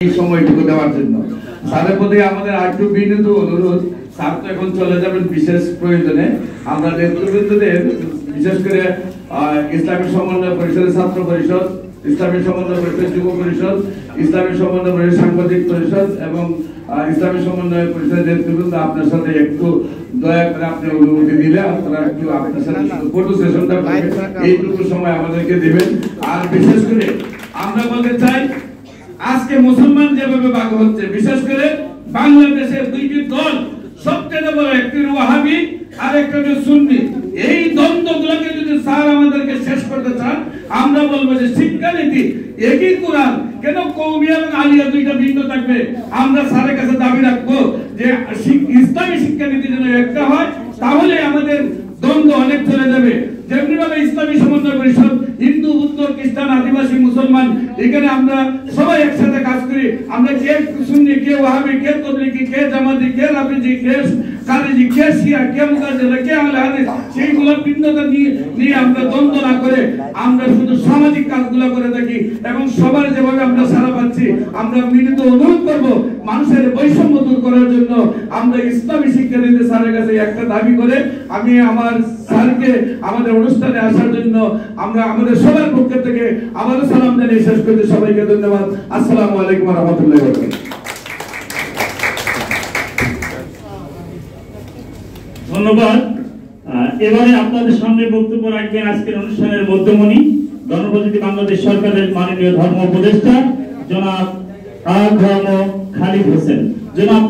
এই সময়টুকু দেওয়ার জন্য স্যারের প্রতি আমাদের আরেকটু বিনীত অনুরোধ, স্যার তো এখন চলে যাবেন বিশেষ প্রয়োজনে। আমরা নেতৃবৃন্দদের বিশেষ করে ইসলামী সমন্বয় পরিষদের ছাত্র পরিষদ, ইসলামী সমন্বয় পরিষদ যুব পরিষদ, ইসলামী সমন্বয় পরিষদ সাংবাদিক পরিষদ এবং ইসলামী সমন্বয় পরিষদের নেতৃবৃন্দ আপনার সাথে একটু দয়া করে আপনি অনুমতি দিলে আপনারা একটু আপনার সাথে ফটো সেশনটা এইটুকু সময় আমাদেরকে দিবেন। আর বিশেষ করে আমরা বলতে চাই, আজকে মুসলমান যেভাবে ভাগ হচ্ছে, বিশেষ করে বাংলাদেশের দুইটি দল, সবচেয়ে বড় একটি ওয়াহাবি আর একটা হচ্ছে সুন্নি। এই দ্বন্দ্বগুলোকে যদি স্যার আমাদেরকে শেষ করতে চান, আমরা বলবো যে শিক্ষানীতি একই কোরআন, কেন কওমিয়া এবং আলিয়া দুইটা ভিন্ন থাকবে? আমরা স্যারের কাছে দাবি রাখবো যে ইসলামী শিক্ষানীতি যেন একটা হয়, তাহলে আমাদের দ্বন্দ্ব অনেক চলে যাবে। যেমনি ভাবে ইসলামী সমন্বয় পরিষদ হিন্দু, বৌদ্ধ, খ্রিস্টান, আদিবাসী, মুসলমান, এখানে আমরা সবাই একসাথে কাজ করি। আমরা কে সুন্নি, কে ওয়াহাবি, কে তবলিগি, কে জামাতি, কে রাফিজি, কে কারিজি, কে শিয়া, কে মুতাজিলা, কে আহলে হাদিস, সেইগুলো ভিন্নতা নিয়ে আমরা দ্বন্দ্ব না করে আমরা শুধু সামাজিক কাজগুলো করে থাকি এবং সবার যেভাবে আমরা সারা পাচ্ছি, আমরা মিলিত অনুরোধ করব মানুষের বৈষম্য দূর করার জন্য আমরা ইসলামী শিক্ষানীতি স্যারের কাছে একটা দাবি করে আমি আমার স্যারকে আমাদের অনুষ্ঠানে আসার জন্য আমরা আমাদের সবার পক্ষ থেকে আবারও সালাম জানিয়ে শেষ করতে সবাইকে ধন্যবাদ। আসসালামু আলাইকুম ওয়া রাহমাতুল্লাহি ওয়া বারাকাতুহু। ধন্যবাদ। এবারে আপনাদের সামনে বক্তব্য রাখবেন আজকের অনুষ্ঠানের মধ্যমণি, গণপ্রজাতন্ত্রী বাংলাদেশ সরকারের মাননীয় ধর্ম উপদেষ্টা জনাব খালিদ হোসেন। জনাব